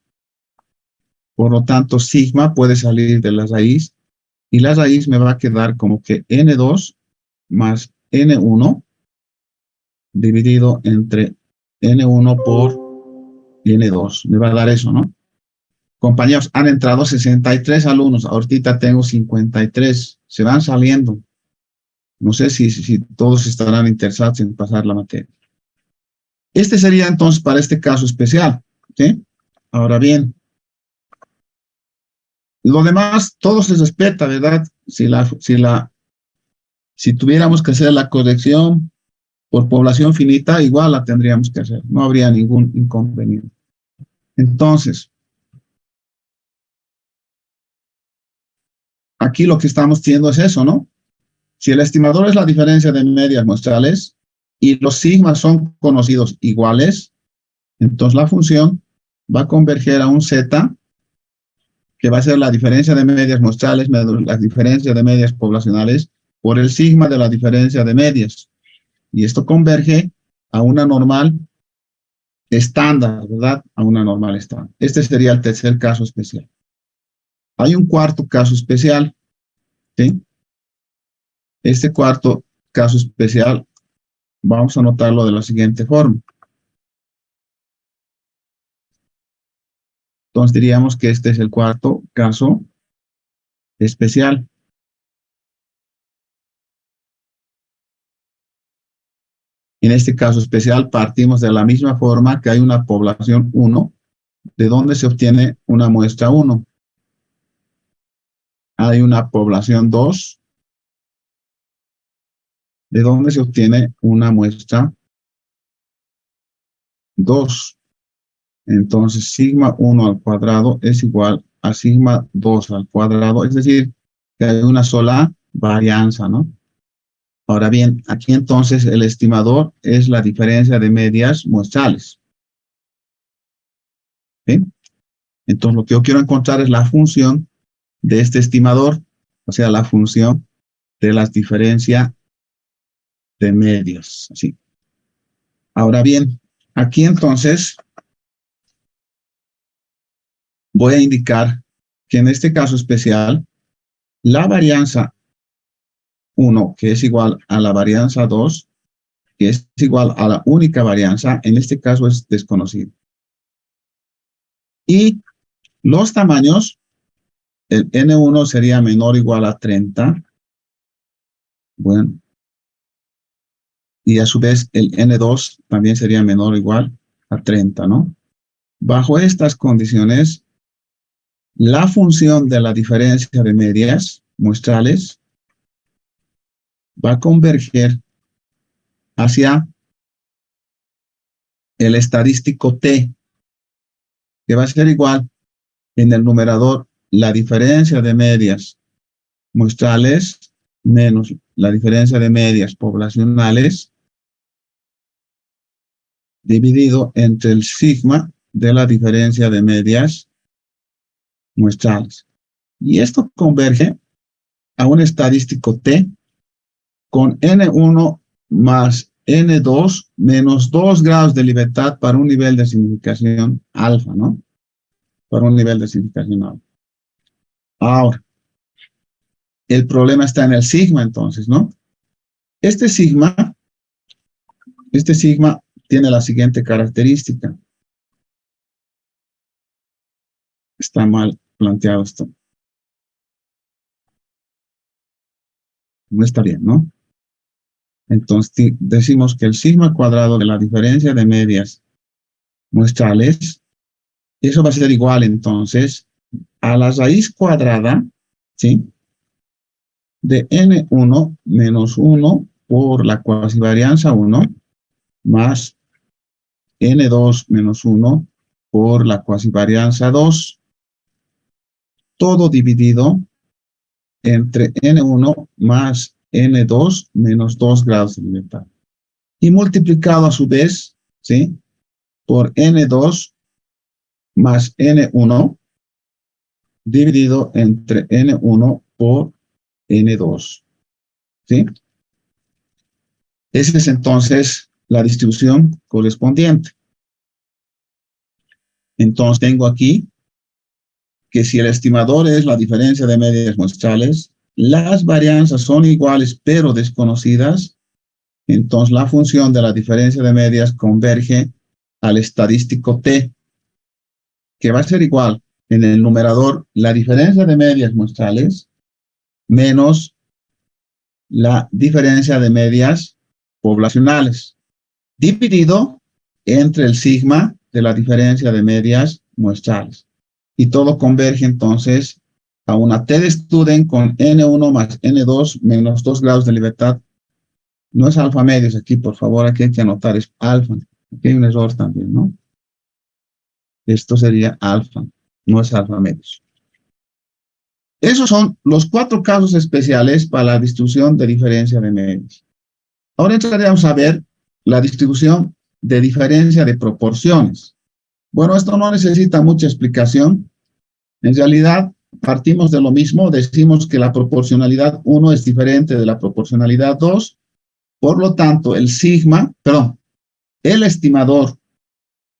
Por lo tanto, sigma puede salir de la raíz y la raíz me va a quedar como que n2 más n1 dividido entre n1 por n2. Me va a dar eso, ¿no? Compañeros, han entrado 63 alumnos. Ahorita tengo 53. Se van saliendo. No sé si todos estarán interesados en pasar la materia. Este sería entonces para este caso especial. ¿Sí? Ahora bien, lo demás, todo se respeta, ¿verdad? Si tuviéramos que hacer la corrección por población finita, igual la tendríamos que hacer. No habría ningún inconveniente. Entonces, aquí lo que estamos viendo es eso, ¿no? Si el estimador es la diferencia de medias muestrales y los sigmas son conocidos iguales, entonces la función va a converger a un z, que va a ser la diferencia de medias muestrales menos la diferencia de medias poblacionales por el sigma de la diferencia de medias. Y esto converge a una normal estándar, ¿verdad? A una normal estándar. Este sería el tercer caso especial. Hay un cuarto caso especial, ¿sí? Este cuarto caso especial, vamos a anotarlo de la siguiente forma. Entonces diríamos que este es el cuarto caso especial. En este caso especial partimos de la misma forma que hay una población 1, de donde se obtiene una muestra 1. Hay una población 2, de donde se obtiene una muestra 2. Entonces, sigma 1 al cuadrado es igual a sigma 2 al cuadrado, es decir, que hay una sola varianza, ¿no? Ahora bien, aquí entonces el estimador es la diferencia de medias muestrales. ¿Sí? Entonces, lo que yo quiero encontrar es la función de este estimador, o sea, la función de las diferencias de medios. ¿Sí? Ahora bien, aquí entonces voy a indicar que en este caso especial, la varianza 1, que es igual a la varianza 2, que es igual a la única varianza, en este caso es desconocido. Y los tamaños, el N1 sería menor o igual a 30. Bueno. Y a su vez el N2 también sería menor o igual a 30, ¿no? Bajo estas condiciones, la función de la diferencia de medias muestrales va a converger hacia el estadístico T, que va a ser igual en el numerador la diferencia de medias muestrales menos la diferencia de medias poblacionales dividido entre el sigma de la diferencia de medias muestrales. Y esto converge a un estadístico T con N1 más N2 menos 2 grados de libertad para un nivel de significación alfa, ¿no? Para un nivel de significación alfa. Ahora, el problema está en el sigma, entonces, ¿no? Este sigma tiene la siguiente característica. Está mal planteado esto. No está bien, ¿no? Entonces, decimos que el sigma cuadrado de la diferencia de medias muestrales, eso va a ser igual, entonces, a la raíz cuadrada, ¿sí? De N1 menos 1 por la cuasivarianza 1 más N2 menos 1 por la cuasivarianza 2, todo dividido entre N1 más N2 menos 2 grados de libertad. Y multiplicado a su vez, ¿sí? Por N2 más N1 dividido entre N1 por N2. ¿Sí? Esa es entonces la distribución correspondiente. Entonces tengo aquí que si el estimador es la diferencia de medias muestrales, las varianzas son iguales pero desconocidas, entonces la función de la diferencia de medias converge al estadístico T, que va a ser igual en el numerador la diferencia de medias muestrales menos la diferencia de medias poblacionales, dividido entre el sigma de la diferencia de medias muestrales. Y todo converge entonces a una T de Student con N1 más N2 menos 2 grados de libertad. No es alfa medios aquí, por favor, aquí hay que anotar, es alfa. Aquí hay un error también, ¿no? Esto sería alfa, no es alfa medios. Esos son los 4 casos especiales para la distribución de diferencia de medios. Ahora entraremos a ver la distribución de diferencia de proporciones. Bueno, esto no necesita mucha explicación. En realidad, partimos de lo mismo. Decimos que la proporcionalidad 1 es diferente de la proporcionalidad 2. Por lo tanto, el estimador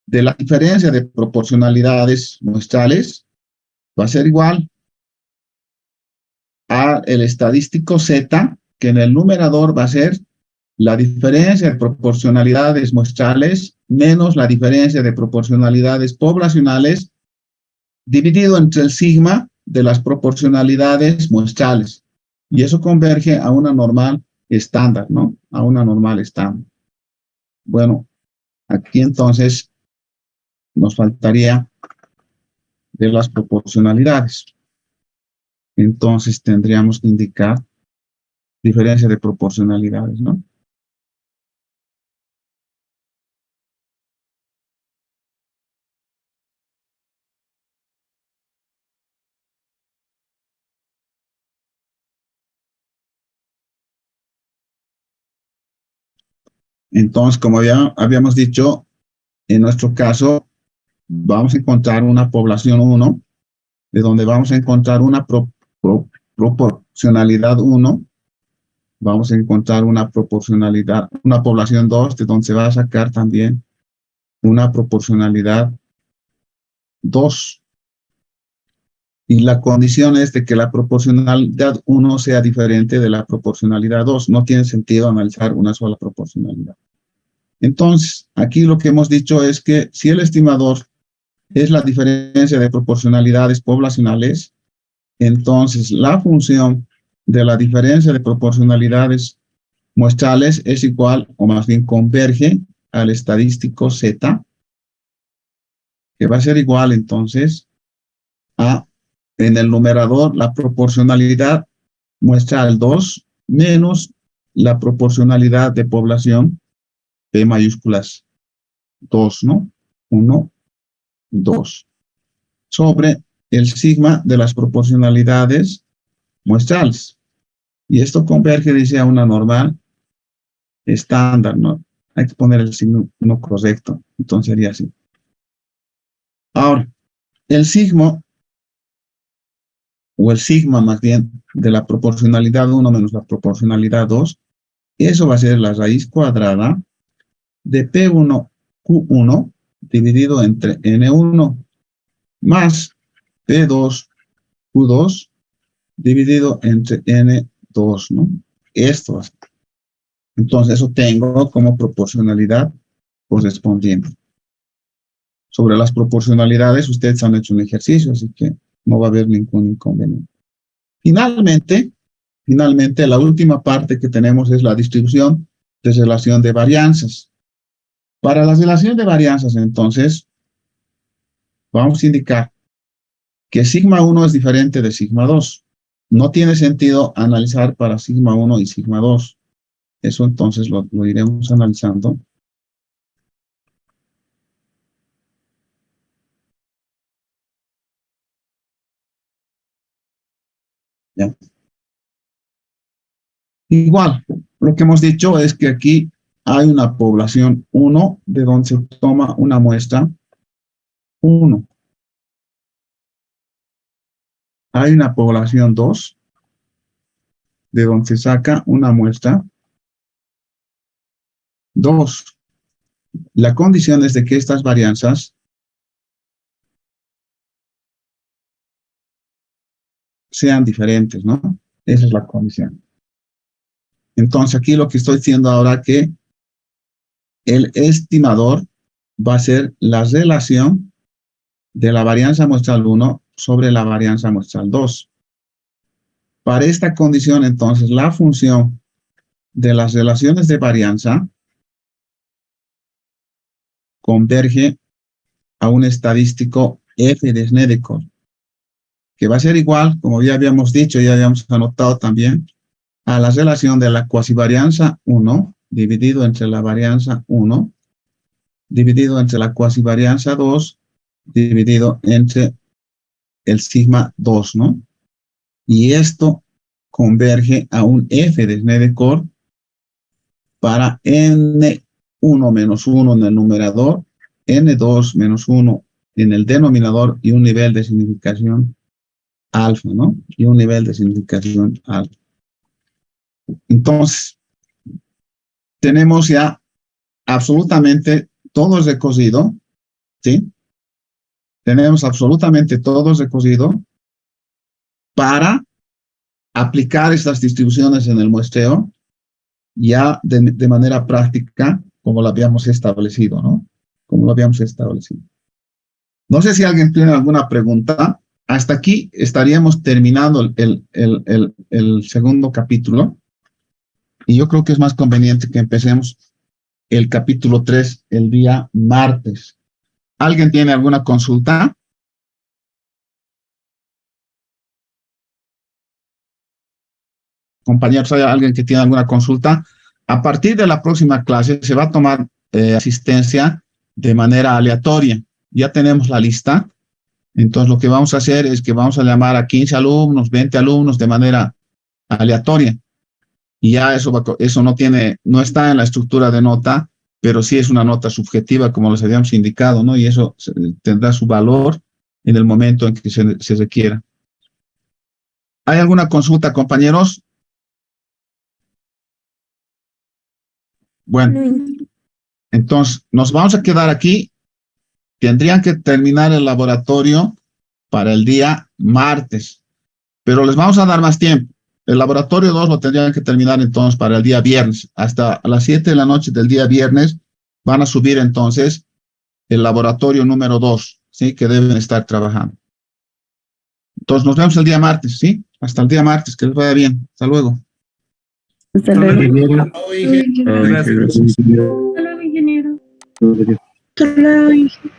de la diferencia de proporcionalidades muestrales va a ser igual a el estadístico Z, que en el numerador va a ser la diferencia de proporcionalidades muestrales menos la diferencia de proporcionalidades poblacionales dividido entre el sigma de las proporcionalidades muestrales. Y eso converge a una normal estándar, ¿no? A una normal estándar. Bueno, aquí entonces nos faltaría de las proporcionalidades. Entonces tendríamos que indicar diferencia de proporcionalidades, ¿no? Entonces, como ya habíamos dicho, en nuestro caso, vamos a encontrar una población 1, de donde vamos a encontrar una proporcionalidad 1, vamos a encontrar una población 2, de donde se va a sacar también una proporcionalidad 2. Y la condición es de que la proporcionalidad 1 sea diferente de la proporcionalidad 2. No tiene sentido analizar una sola proporcionalidad. Entonces, aquí lo que hemos dicho es que si el estimador es la diferencia de proporcionalidades poblacionales, entonces la función de la diferencia de proporcionalidades muestrales es igual, o más bien converge, al estadístico Z, que va a ser igual entonces a, en el numerador, la proporcionalidad muestral 2 menos la proporcionalidad de población P mayúsculas 2, ¿no? 1, 2, sobre el sigma de las proporcionalidades muestrales. Y esto converge, dice, a una normal estándar, ¿no? Hay que poner el signo no correcto, entonces sería así. Ahora, el sigma, o el sigma más bien, de la proporcionalidad 1 menos la proporcionalidad 2, eso va a ser la raíz cuadrada de P1 Q1 dividido entre N1 más P2 Q2 dividido entre N2, ¿no? Esto. Entonces, eso tengo como proporcionalidad correspondiente. Sobre las proporcionalidades, ustedes han hecho un ejercicio, así que no va a haber ningún inconveniente. Finalmente, la última parte que tenemos es la distribución de relación de varianzas. Para la relación de varianzas, entonces, vamos a indicar que sigma 1 es diferente de sigma 2. No tiene sentido analizar para sigma 1 y sigma 2. Eso entonces lo iremos analizando. ¿Ya? Igual, lo que hemos dicho es que aquí hay una población 1 de donde se toma una muestra 1. Hay una población 2 de donde se saca una muestra 2. La condición es de que estas varianzas sean diferentes, ¿no? Esa es la condición. Entonces, aquí lo que estoy diciendo ahora que el estimador va a ser la relación de la varianza muestral 1 sobre la varianza muestral 2. Para esta condición, entonces, la función de las relaciones de varianza converge a un estadístico f de Snedeker, que va a ser igual, como ya habíamos dicho, ya habíamos anotado también, a la relación de la cuasivarianza 1 dividido entre la varianza 1 dividido entre la cuasivarianza 2 dividido entre el sigma 2, ¿no? Y esto converge a un f de Snedeker para n1 menos 1 en el numerador, n2 menos 1 en el denominador y un nivel de significación alfa, ¿no? Y un nivel de significación alfa. Entonces, tenemos ya absolutamente todo recocido, ¿sí? Tenemos absolutamente todo recocido para aplicar estas distribuciones en el muestreo ya de manera práctica, como lo habíamos establecido, ¿no? Como lo habíamos establecido. No sé si alguien tiene alguna pregunta. Hasta aquí estaríamos terminando el segundo capítulo. Y yo creo que es más conveniente que empecemos el capítulo 3 el día martes. ¿Alguien tiene alguna consulta? Compañeros, ¿hay alguien que tiene alguna consulta? A partir de la próxima clase se va a tomar asistencia de manera aleatoria. Ya tenemos la lista. Entonces, lo que vamos a hacer es que vamos a llamar a 15 alumnos, 20 alumnos de manera aleatoria. Y ya eso no está en la estructura de nota, pero sí es una nota subjetiva, como les habíamos indicado, ¿no? Y eso tendrá su valor en el momento en que se requiera. ¿Hay alguna consulta, compañeros? Bueno, entonces nos vamos a quedar aquí. Tendrían que terminar el laboratorio para el día martes, pero les vamos a dar más tiempo. El laboratorio 2 lo tendrían que terminar entonces para el día viernes. Hasta las 7 de la noche del día viernes van a subir entonces el laboratorio número 2, ¿sí? Que deben estar trabajando. Entonces nos vemos el día martes, ¿sí? Hasta el día martes, que les vaya bien. Hasta luego. Hasta luego. Gracias. Hasta luego, ingeniero. Hasta luego, ingeniero.